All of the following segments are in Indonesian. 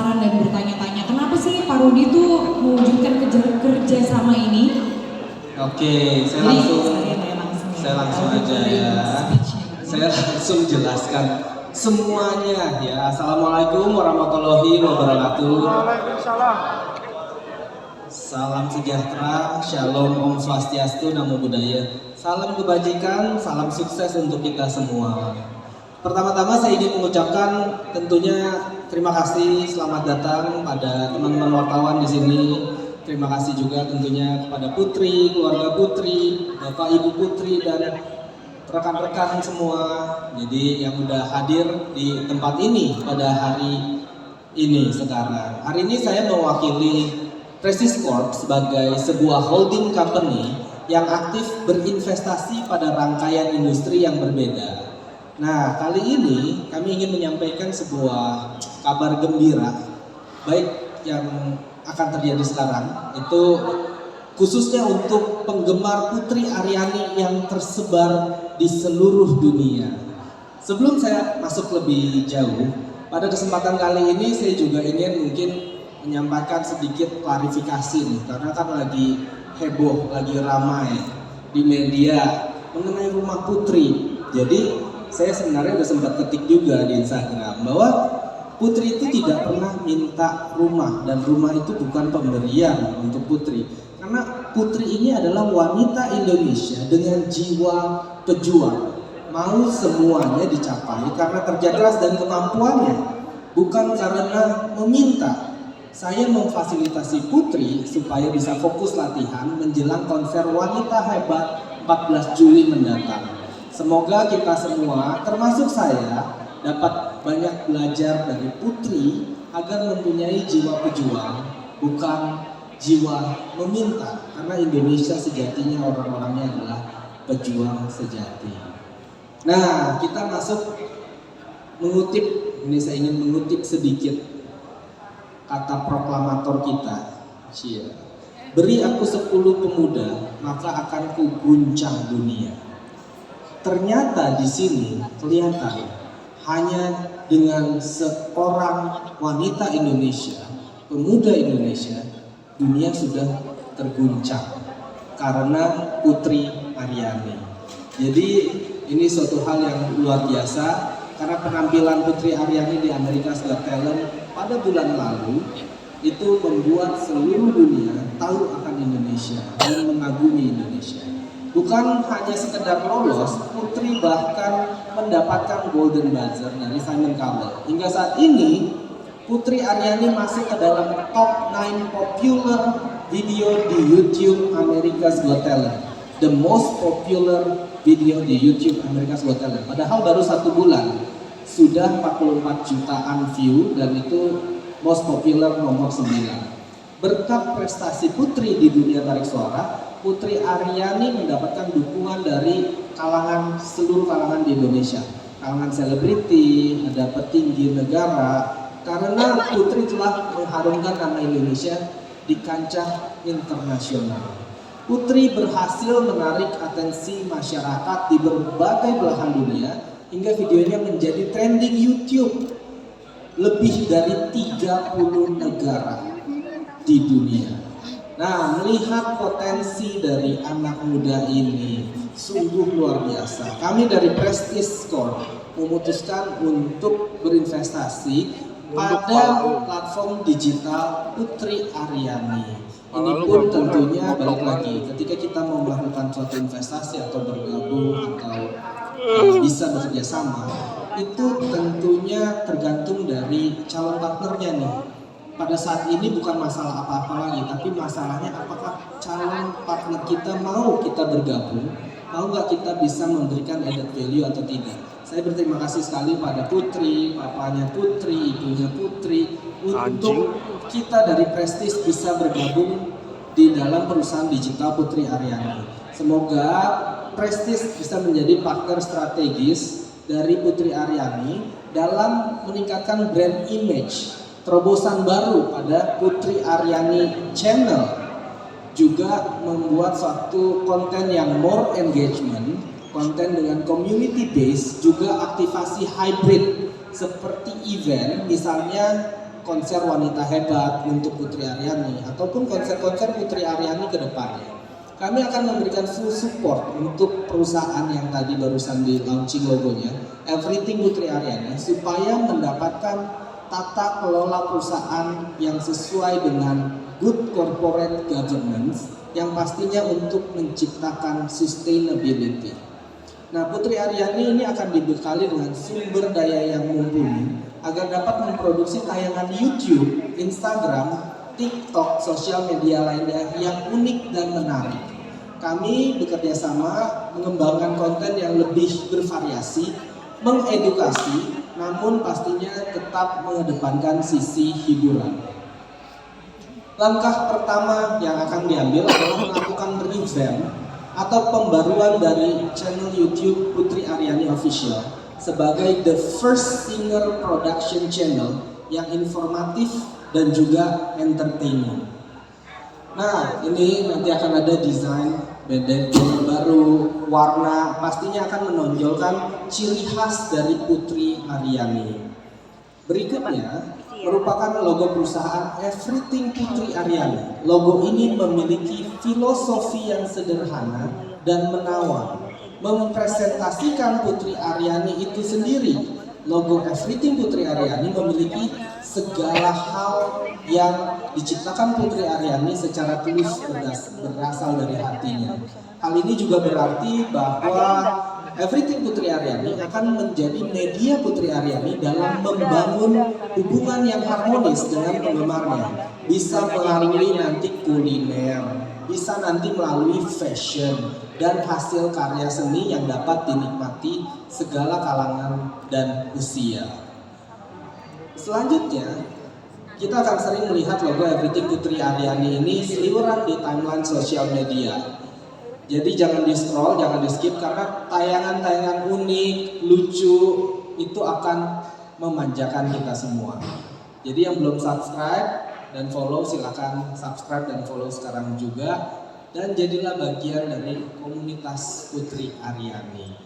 penasaran dan bertanya-tanya, kenapa sih Pak Rudi tuh mewujudkan kerja sama ini? Oke, saya langsung aja ya. Saya langsung jelaskan semuanya ya. Assalamualaikum warahmatullahi wabarakatuh. Waalaikumsalam. Salam sejahtera, shalom, om swastiastu, namo buddhaya. Salam kebajikan, salam sukses untuk kita semua. Pertama-tama saya ingin mengucapkan tentunya terima kasih, selamat datang pada teman-teman wartawan di sini. Terima kasih juga tentunya kepada Putri, keluarga Putri, Bapak Ibu Putri dan rekan-rekan semua. Jadi yang udah hadir di tempat ini pada hari ini sekarang. Hari ini saya mewakili Prestige Corp sebagai sebuah holding company yang aktif berinvestasi pada rangkaian industri yang berbeda. Nah, kali ini kami ingin menyampaikan sebuah kabar gembira, baik yang akan terjadi sekarang, itu khususnya untuk penggemar Putri Aryani yang tersebar di seluruh dunia. Sebelum saya masuk lebih jauh, pada kesempatan kali ini saya juga ingin mungkin menyampaikan sedikit klarifikasi nih, karena kan lagi heboh, lagi ramai di media mengenai rumah Putri. Jadi saya sebenarnya udah sempat ketik juga di Instagram bahwa Putri itu tidak pernah minta rumah, dan rumah itu bukan pemberian untuk Putri. Karena Putri ini adalah wanita Indonesia dengan jiwa pejuang, mau semuanya dicapai karena kerja keras dan kemampuannya, bukan karena meminta. Saya memfasilitasi Putri supaya bisa fokus latihan menjelang konser Wanita Hebat 14 Juli mendatang. Semoga kita semua, termasuk saya, dapat banyak belajar dari Putri agar mempunyai jiwa pejuang, bukan jiwa meminta. Karena Indonesia sejatinya orang-orangnya adalah pejuang sejati. Nah, kita masuk mengutip, ini saya ingin mengutip sedikit kata proklamator kita. Beri aku 10 pemuda, maka akan kuguncang dunia. Ternyata di sini kelihatan hanya dengan seorang wanita Indonesia, pemuda Indonesia, dunia sudah terguncang karena Putri Aryani. Jadi ini suatu hal yang luar biasa, karena penampilan Putri Aryani di America's Got Talent pada bulan lalu itu membuat seluruh dunia tahu akan Indonesia dan mengagumi Indonesia. Bukan hanya sekedar lolos, Putri bahkan mendapatkan Golden Buzzer dari Simon Cowell. Hingga saat ini, Putri Aryani masuk ke dalam top 9 popular video di YouTube America's Got Talent. The most popular video di YouTube America's Got Talent. Padahal baru 1 bulan, sudah 44 jutaan view dan itu most popular nomor 9. Berkat prestasi Putri di dunia tarik suara, Putri Aryani mendapatkan dukungan dari seluruh kalangan di Indonesia, kalangan selebriti, ada petinggi negara, karena Putri telah mengharumkan nama Indonesia di kancah internasional. Putri berhasil menarik atensi masyarakat di berbagai belahan dunia hingga videonya menjadi trending YouTube lebih dari 30 negara di dunia. Nah, melihat potensi dari anak muda ini sungguh luar biasa. Kami dari Prestige Corp memutuskan untuk berinvestasi pada platform digital Putri Aryani. Ini pun tentunya balik lagi, ketika kita mau melakukan suatu investasi atau bergabung atau bisa bekerja sama, itu tentunya tergantung dari calon partnernya nih. Pada saat ini bukan masalah apa-apa lagi, tapi masalahnya apakah calon partner kita mau kita bergabung, mau nggak kita bisa memberikan added value atau tidak. Saya berterima kasih sekali pada Putri, papanya Putri, ibunya Putri, untuk kita dari Prestige bisa bergabung di dalam perusahaan digital Putri Aryani. Semoga Prestige bisa menjadi partner strategis dari Putri Aryani dalam meningkatkan brand image, terobosan baru pada Putri Aryani Channel, juga membuat suatu konten yang more engagement, konten dengan community base, juga aktivasi hybrid seperti event, misalnya konser wanita hebat untuk Putri Aryani ataupun konser-konser Putri Aryani ke depannya. Kami akan memberikan full support untuk perusahaan yang tadi barusan di launching logonya, Everything Putri Aryani, supaya mendapatkan tata kelola perusahaan yang sesuai dengan good corporate governance yang pastinya untuk menciptakan sustainability. Nah, Putri Aryani ini akan dibekali dengan sumber daya yang mumpuni agar dapat memproduksi tayangan YouTube, Instagram, TikTok, sosial media lainnya yang unik dan menarik. Kami bekerja sama mengembangkan konten yang lebih bervariasi, mengedukasi, namun pastinya tetap mengedepankan sisi hiburan. Langkah pertama yang akan diambil adalah melakukan revamp atau pembaruan dari channel YouTube Putri Aryani Official sebagai the first singer production channel yang informatif dan juga entertaining. Nah, ini nanti akan ada desain beda baru, warna pastinya akan menonjolkan ciri khas dari Putri Aryani. Berikutnya merupakan logo perusahaan Everything Putri Aryani. Logo ini memiliki filosofi yang sederhana dan menawan, mempresentasikan Putri Aryani itu sendiri. Logo Everything Putri Aryani memiliki segala hal yang diciptakan Putri Aryani secara tulus berasal dari hatinya. Hal ini juga berarti bahwa Everything Putri Aryani akan menjadi media Putri Aryani dalam membangun hubungan yang harmonis dengan penggemarnya. Bisa melalui nanti kuliner, bisa nanti melalui fashion, dan hasil karya seni yang dapat dinikmati segala kalangan dan usia. Selanjutnya, kita akan sering melihat logo Everything Putri Aryani ini seliweran di timeline sosial media. Jadi jangan di scroll, jangan di skip karena tayangan-tayangan unik, lucu itu akan memanjakan kita semua. Jadi yang belum subscribe dan follow silakan subscribe dan follow sekarang juga dan jadilah bagian dari komunitas Putri Aryani.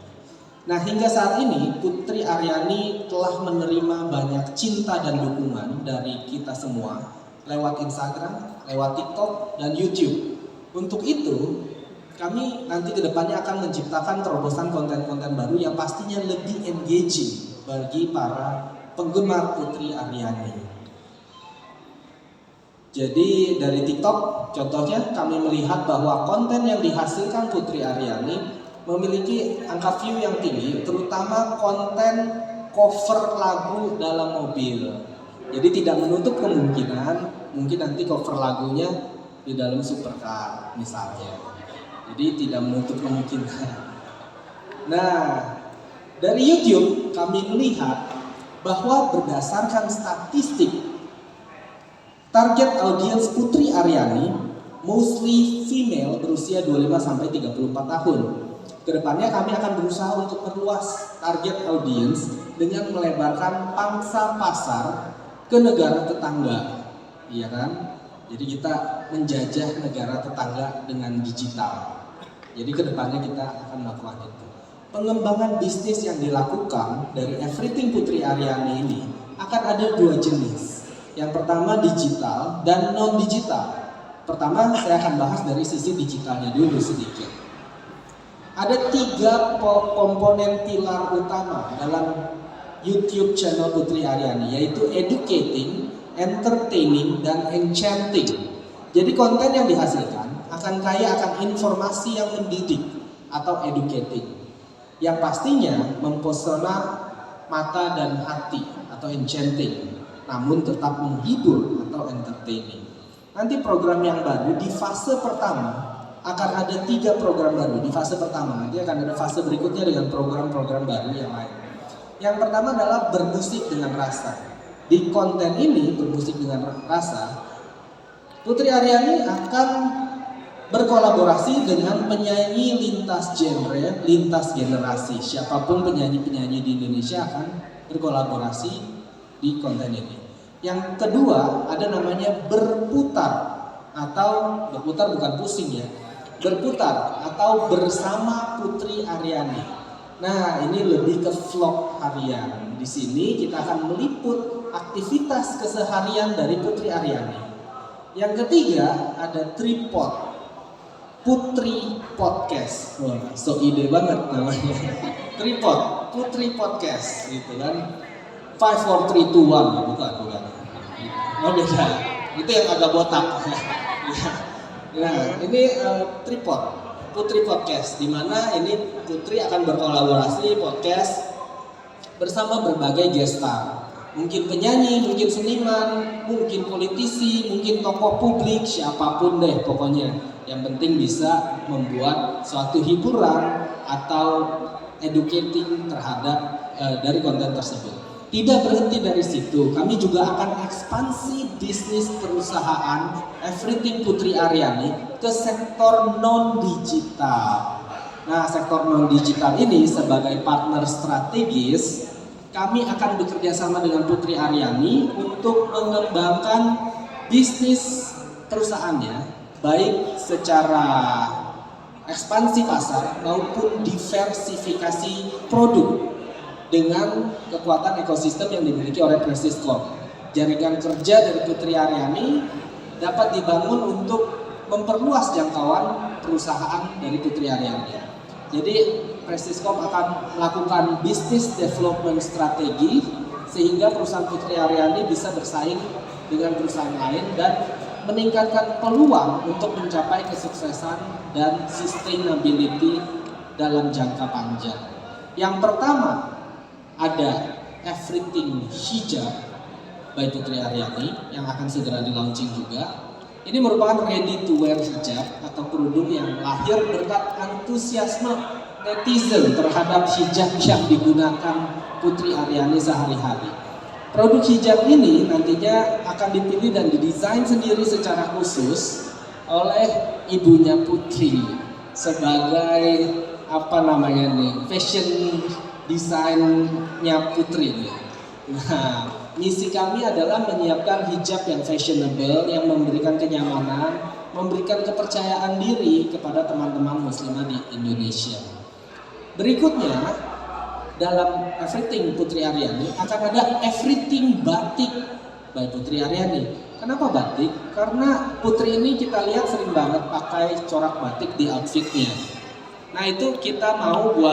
Nah, hingga saat ini Putri Aryani telah menerima banyak cinta dan dukungan dari kita semua lewat Instagram, lewat TikTok dan YouTube. Untuk itu kami nanti kedepannya akan menciptakan terobosan konten-konten baru yang pastinya lebih engaging bagi para penggemar Putri Aryani. Jadi dari TikTok contohnya kami melihat bahwa konten yang dihasilkan Putri Aryani memiliki angka view yang tinggi, terutama konten cover lagu dalam mobil. Jadi tidak menutup kemungkinan mungkin nanti cover lagunya di dalam supercar misalnya. Jadi tidak menutup kemungkinan. Nah, dari YouTube kami melihat bahwa berdasarkan statistik target audiens Putri Aryani mostly female berusia 25-34 tahun. Kedepannya kami akan berusaha untuk perluas target audiens dengan melebarkan pangsa pasar ke negara tetangga, iya kan? Jadi kita menjajah negara tetangga dengan digital. Jadi kedepannya kita akan melakukan itu. Pengembangan bisnis yang dilakukan dari Everything Putri Aryani ini akan ada dua jenis. Yang pertama digital dan non digital. Pertama saya akan bahas dari sisi digitalnya dulu sedikit. Ada 3 komponen pilar utama dalam YouTube channel Putri Aryani, yaitu educating, entertaining, dan enchanting. Jadi konten yang dihasilkan akan kaya akan informasi yang mendidik atau educating, yang pastinya mempesona mata dan hati atau enchanting, namun tetap menghibur atau entertaining. Nanti program yang baru di fase pertama akan ada 3 program baru di fase pertama. Nanti akan ada fase berikutnya dengan program-program baru yang lain. Yang pertama adalah bermusik dengan rasa. Di konten ini bermusik dengan rasa, Putri Aryani akan berkolaborasi dengan penyanyi lintas genre, lintas generasi. Siapapun penyanyi-penyanyi di Indonesia akan berkolaborasi di konten ini. Yang kedua ada namanya berputar, atau berputar bukan pusing ya, berputar atau bersama Putri Aryani. Nah, ini lebih ke vlog harian. Di sini kita akan meliput aktivitas keseharian dari Putri Aryani. Yang ketiga ada tripod, Putri Podcast. Wah, so ide banget namanya. Tripod, Putri Podcast, gitu kan. 5, 4, 3, 2, 1, bukan. Oh beda, itu yang agak botak. Nah, ini tripod, Putri Podcast, di mana ini Putri akan berkolaborasi podcast bersama berbagai gestar. Mungkin penyanyi, mungkin seniman, mungkin politisi, mungkin tokoh publik, siapapun deh pokoknya. Yang penting bisa membuat suatu hiburan atau educating terhadap dari konten tersebut. Tidak berhenti dari situ, kami juga akan ekspansi bisnis perusahaan Everything Putri Aryani ke sektor non-digital. Nah, sektor non-digital ini sebagai partner strategis, kami akan bekerja sama dengan Putri Aryani untuk mengembangkan bisnis perusahaannya, baik secara ekspansi pasar maupun diversifikasi produk dengan kekuatan ekosistem yang dimiliki oleh Presiscorp. Jaringan kerja dari Putri Aryani dapat dibangun untuk memperluas jangkauan perusahaan dari Putri Aryani. Jadi Presiscorp akan melakukan business development strategi sehingga perusahaan Putri Aryani bisa bersaing dengan perusahaan lain dan meningkatkan peluang untuk mencapai kesuksesan dan sustainability dalam jangka panjang. Yang pertama ada Everything Hijab by Putri Aryani yang akan segera di launching juga. Ini merupakan ready to wear hijab atau kerudung yang lahir berkat antusiasme netizen terhadap hijab yang digunakan Putri Aryani sehari-hari. Produk hijab ini nantinya akan dipilih dan didesain sendiri secara khusus oleh ibunya Putri sebagai fashion desainnya Putri. Nah, misi kami adalah menyiapkan hijab yang fashionable, yang memberikan kenyamanan, memberikan kepercayaan diri kepada teman-teman muslimah di Indonesia. Berikutnya, dalam Everything Putri Aryani akan ada Everything Batik by Putri Aryani. Kenapa batik? Karena Putri ini kita lihat sering banget pakai corak batik di outfitnya. Nah, itu kita mau buat